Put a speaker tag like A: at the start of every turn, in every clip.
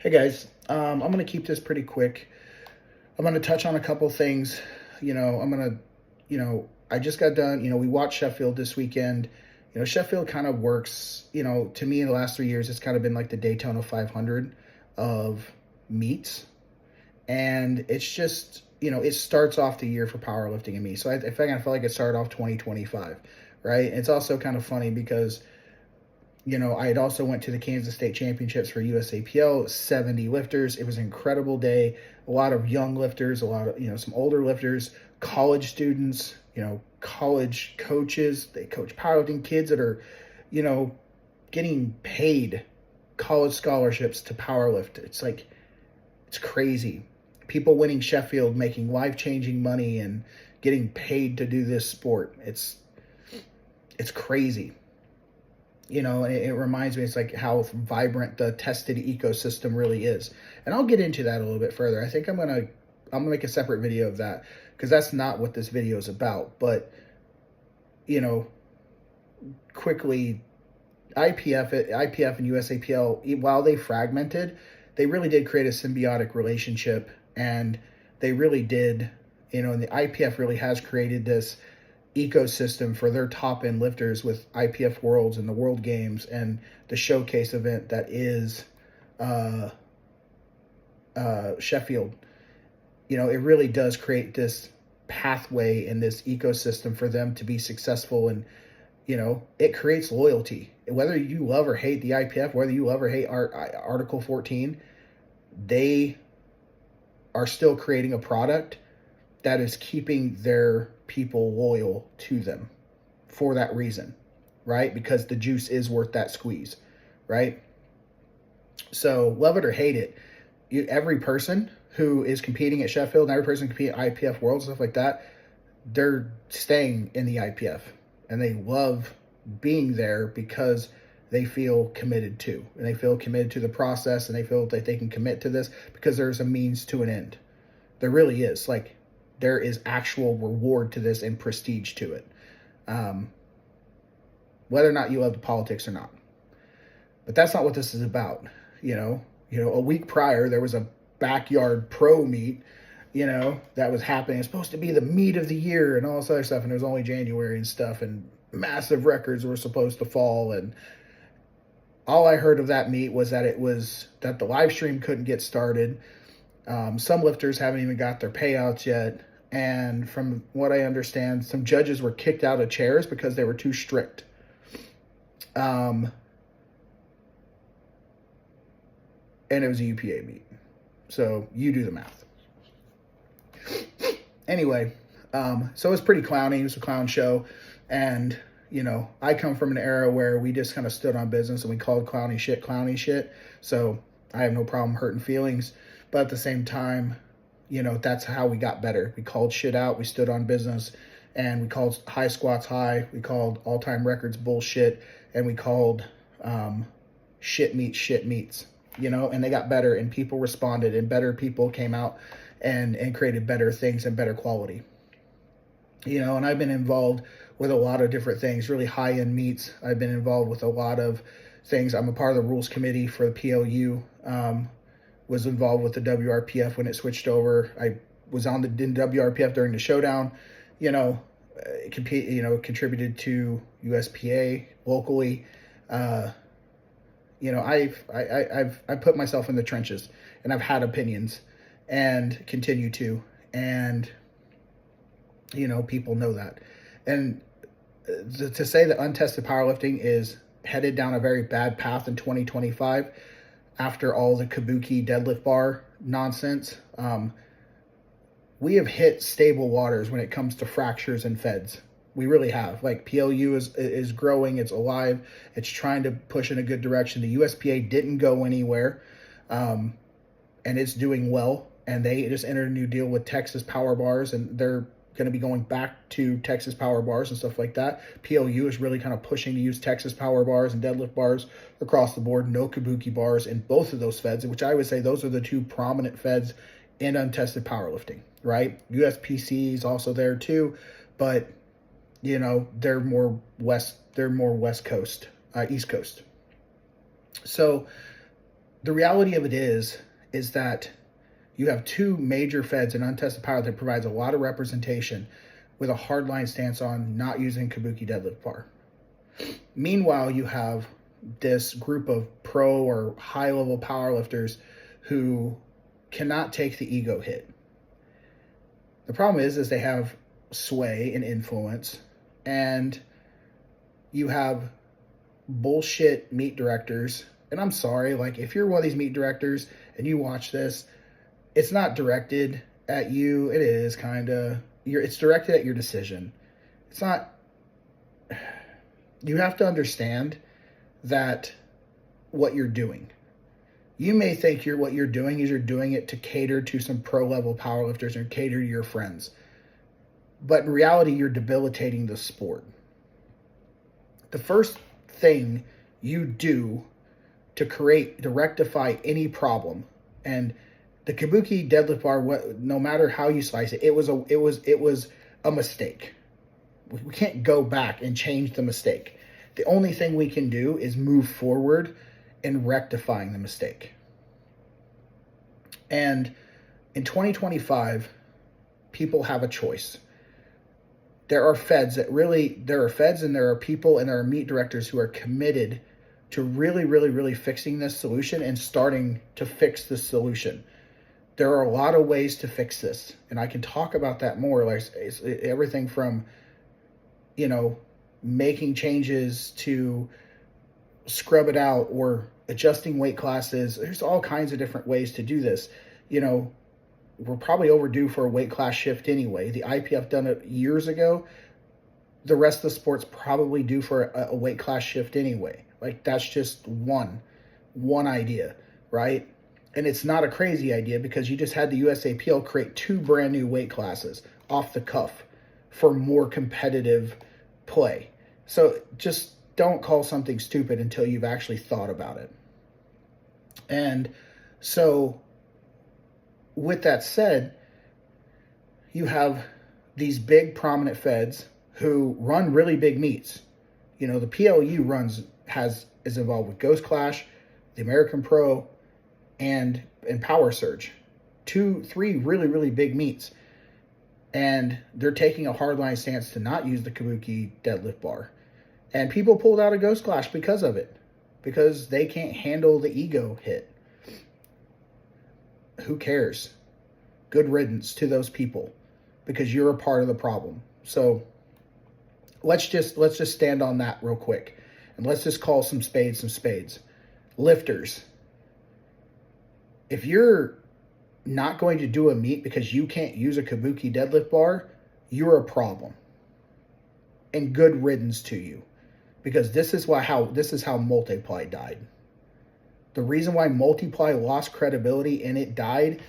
A: Hey guys, I'm going to keep this pretty quick. I'm going to touch on a couple things. I just got done, we watched Sheffield this weekend. Sheffield kind of works, to me in the last 3 years, it's kind of been like the Daytona 500 of meets. And it's just, it starts off the year for powerlifting and me. So I feel like it started off 2025, right? It's also kind of funny because I had also went to the Kansas State Championships for USAPL, 70 lifters. It was an incredible day. A lot of young lifters, a lot of, some older lifters, college students, college coaches. They coach powerlifting kids that are, getting paid college scholarships to powerlift. It's crazy. People winning Sheffield, making life-changing money and getting paid to do this sport. It's crazy. And it reminds me, it's like how vibrant the tested ecosystem really is. And I'll get into that a little bit further. I think I'm gonna make a separate video of that because that's not what this video is about. But quickly, IPF and USAPL, while they fragmented, they really did create a symbiotic relationship, and they really did. And the IPF really has created this ecosystem for their top end lifters with IPF Worlds and the World Games and the showcase event that is Sheffield. It really does create this pathway and this ecosystem for them to be successful, and it creates loyalty. Whether you love or hate the IPF, whether you love or hate Article 14, they are still creating a product that is keeping their people loyal to them for that reason, right? Because the juice is worth that squeeze, right? So love it or hate it, every person who is competing at Sheffield and every person competing at IPF World, stuff like that, they're staying in the IPF and they love being there because they feel committed to, and they feel committed to the process, and they feel that they can commit to this because there's a means to an end. There really is. There is actual reward to this and prestige to it. Whether or not you love the politics or not. But that's not what this is about. A week prior, there was a backyard pro meet, that was happening. It's supposed to be the meet of the year and all this other stuff. And it was only January and stuff. And massive records were supposed to fall. And all I heard of that meet was that the live stream couldn't get started. Some lifters haven't even got their payouts yet. And from what I understand, some judges were kicked out of chairs because they were too strict. And it was a UPA meet. So you do the math. Anyway, so it was pretty clowny. It was a clown show. And, I come from an era where we just kind of stood on business and we called clowny shit. So I have no problem hurting feelings. But at the same time, that's how we got better. We called shit out. We stood on business, and we called high squats high. We called all-time records bullshit, and we called shit meets, and they got better, and people responded, and better people came out and created better things and better quality. And I've been involved with a lot of different things, really high-end meets. I've been involved with a lot of things. I'm a part of the rules committee for the PLU. Was involved with the WRPF when it switched over. I was in WRPF during the showdown, contributed to USPA locally. I've put myself in the trenches, and I've had opinions and continue to, and people know that. And to say that Untested Powerlifting is headed down a very bad path in 2025, after all the kabuki deadlift bar nonsense, we have hit stable waters when it comes to fractures and feds. We really have. PLU is growing, it's alive, it's trying to push in a good direction. The USPA didn't go anywhere, and it's doing well. And they just entered a new deal with Texas Power Bars, and they're going to be going back to Texas Power Bars and stuff like that. PLU is really kind of pushing to use Texas Power Bars and deadlift bars across the board. No kabuki bars in both of those feds, which I would say those are the two prominent feds in untested powerlifting, right? USPC is also there too, but they're more West Coast, East Coast. So the reality of it is that you have two major feds in Untested Power that provides a lot of representation with a hardline stance on not using Kabuki deadlift bar. Meanwhile, you have this group of pro or high level powerlifters who cannot take the ego hit. The problem is they have sway and influence, and you have bullshit meet directors. And I'm sorry, like, if you're one of these meet directors and you watch this, it's not directed at you. It is kind of, it's directed at your decision. It's not, you have to understand that what you're doing. You may think what you're doing is you're doing it to cater to some pro level powerlifters and cater to your friends. But in reality, you're debilitating the sport. The first thing you do to rectify any problem, and the Kabuki deadlift bar, no matter how you slice it, it was a mistake. We can't go back and change the mistake. The only thing we can do is move forward in rectifying the mistake. And in 2025, people have a choice. There are feds and there are people and there are meet directors who are committed to really fixing this solution and starting to fix this solution. There are a lot of ways to fix this, and I can talk about that more. Like, it's everything from, making changes to scrub it out or adjusting weight classes. There's all kinds of different ways to do this. We're probably overdue for a weight class shift anyway. The IPF done it years ago. The rest of the sport's probably due for a weight class shift anyway. Like, that's just one idea, right? And it's not a crazy idea because you just had the USAPL create 2 brand new weight classes off the cuff for more competitive play. So just don't call something stupid until you've actually thought about it. And so with that said, you have these big prominent feds who run really big meets. The PLU is involved with Ghost Clash, the American Pro, and Power Surge. 2-3 really big meets. And they're taking a hardline stance to not use the Kabuki deadlift bar. And people pulled out of Ghost Clash because of it. Because they can't handle the ego hit. Who cares? Good riddance to those people. Because you're a part of the problem. So let's just stand on that real quick. And let's just call some spades. Lifters. If you're not going to do a meet because you can't use a Kabuki deadlift bar, you're a problem. And good riddance to you. Because this is how Multiply died. The reason why Multiply lost credibility and it died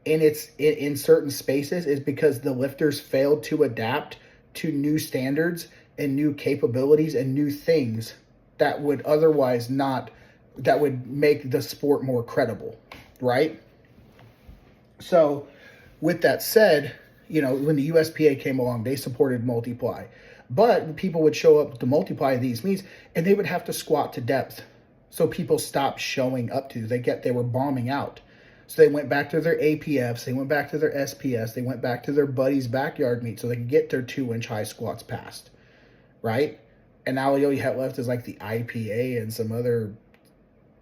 A: in certain spaces is because the lifters failed to adapt to new standards and new capabilities and new things that would make the sport more credible, right? So with that said, when the USPA came along, they supported Multiply. But people would show up to Multiply these meets and they would have to squat to depth. So people stopped showing up to. They were bombing out. So they went back to their APFs, they went back to their SPS, they went back to their buddies' backyard meet so they could get their 2-inch high squats passed, right? And now all you have left is like the IPA and some other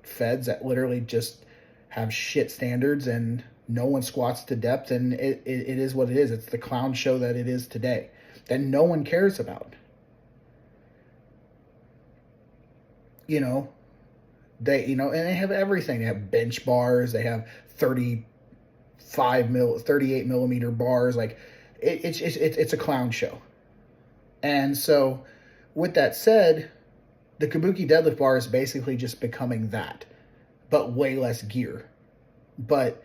A: feds that literally just have shit standards and no one squats to depth, and it is what it is. It's the clown show that it is today that no one cares about. And they have everything. They have bench bars, they have 38 millimeter bars. Like, it's a clown show. And so with that said, the Kabuki deadlift bar is basically just becoming that, but way less gear. But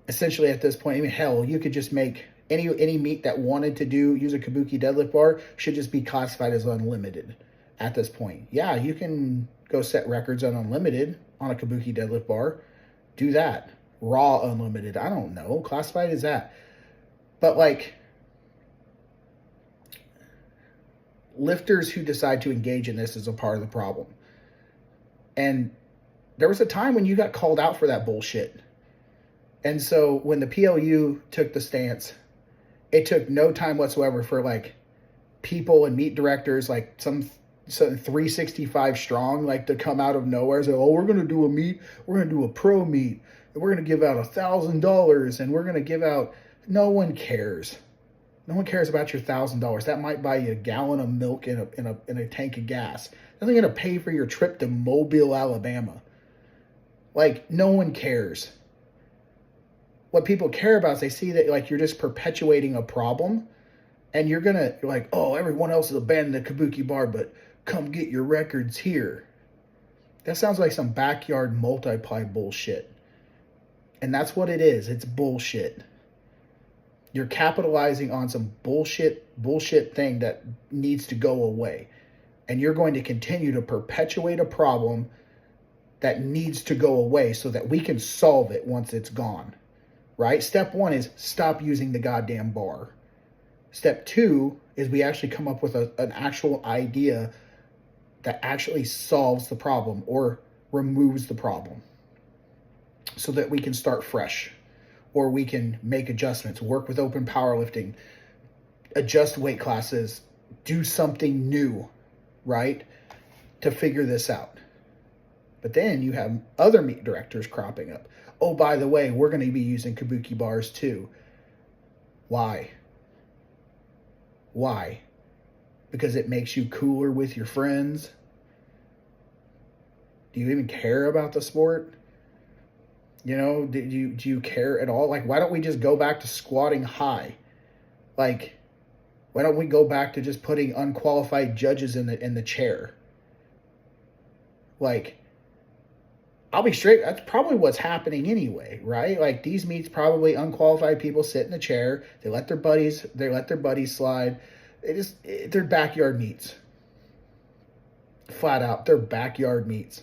A: essentially at this point, hell, you could just make any meet that wanted to use a Kabuki deadlift bar should just be classified as unlimited at this point. Yeah, you can go set records on unlimited on a Kabuki deadlift bar. Do that. Raw unlimited. I don't know. Classified as that. But like, lifters who decide to engage in this is a part of the problem. And there was a time when you got called out for that bullshit. And so when the PLU took the stance, it took no time whatsoever for like people and meet directors, like some 365 strong, like to come out of nowhere and say, oh, we're going to do a meet. We're going to do a pro meet. And we're going to give out $1,000 and we're going to give out, no one cares. No one cares about your $1,000. That might buy you a gallon of milk and a tank of gas. That's not going to pay for your trip to Mobile, Alabama. Like, no one cares. What people care about is they see that like you're just perpetuating a problem, and you're gonna like, oh, everyone else has abandoned the Kabuki bar, but come get your records here. That sounds like some backyard multiply bullshit. And that's what it is. It's bullshit. You're capitalizing on some bullshit thing that needs to go away. And you're going to continue to perpetuate a problem that needs to go away so that we can solve it once it's gone. Right? Step 1 is stop using the goddamn bar. Step 2 is we actually come up with an actual idea that actually solves the problem or removes the problem so that we can start fresh, or we can make adjustments, work with open powerlifting, adjust weight classes, do something new, right, to figure this out. But then you have other meet directors cropping up. Oh, by the way, we're going to be using Kabuki bars too. Why? Why? Because it makes you cooler with your friends? Do you even care about the sport? You know, do you care at all? Like, why don't we just go back to squatting high? Like, why don't we go back to just putting unqualified judges in the chair? Like, I'll be straight, that's probably what's happening anyway, right? Like, these meets, probably unqualified people sit in the chair, they let their buddies slide. They're backyard meets. Flat out, they're backyard meets.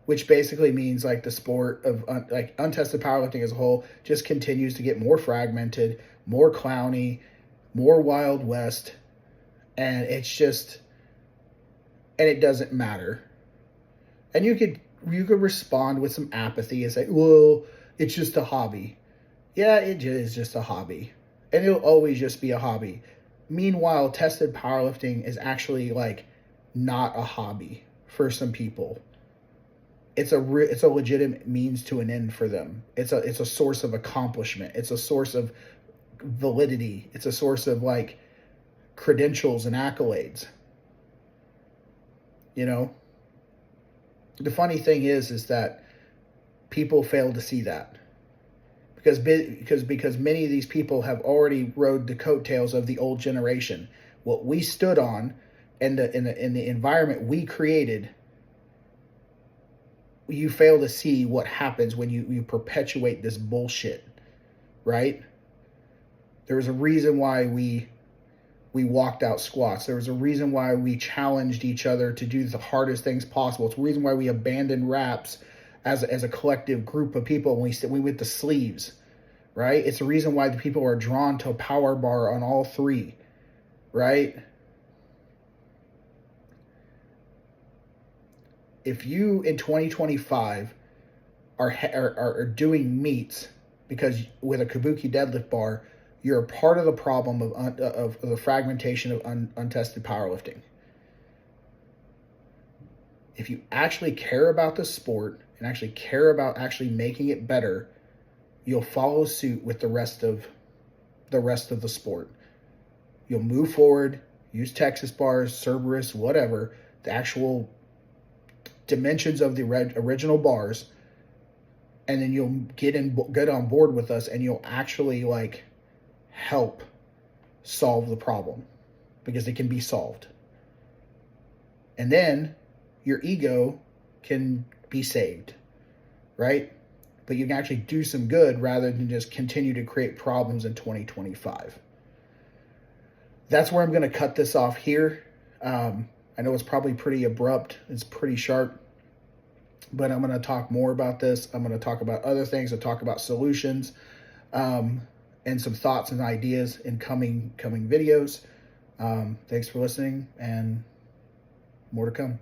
A: Which basically means like the sport of like untested powerlifting as a whole just continues to get more fragmented, more clowny, more Wild West, and it doesn't matter. And you could respond with some apathy and say, well, it's just a hobby. Yeah, it is just a hobby. And it'll always just be a hobby. Meanwhile, tested powerlifting is actually like not a hobby for some people. It's a legitimate means to an end for them. It's a source of accomplishment. It's a source of validity. It's a source of like credentials and accolades. You know? The funny thing is that people fail to see that because many of these people have already rode the coattails of the old generation. What we stood on and in the environment we created, you fail to see what happens when you perpetuate this bullshit, right? There was a reason why we walked out squats. There was a reason why we challenged each other to do the hardest things possible. It's a reason why we abandoned wraps as a collective group of people when we went to sleeves, right? It's a reason why the people are drawn to a power bar on all three, right? If you in 2025 are doing meets because with a Kabuki deadlift bar, you're a part of the problem of the fragmentation of untested powerlifting. If you actually care about the sport and actually care about actually making it better, you'll follow suit with the rest of the sport. You'll move forward, use Texas bars, Cerberus, whatever, the actual dimensions of the original bars, and then you'll get on board with us, and you'll actually like help solve the problem because it can be solved. And then your ego can be saved, right? But you can actually do some good rather than just continue to create problems in 2025. That's where I'm going to cut this off here. I know it's probably pretty abrupt. It's pretty sharp. But I'm going to talk more about this. I'm going to talk about other things. I'll talk about solutions. And some thoughts and ideas in coming videos. Thanks for listening, and more to come.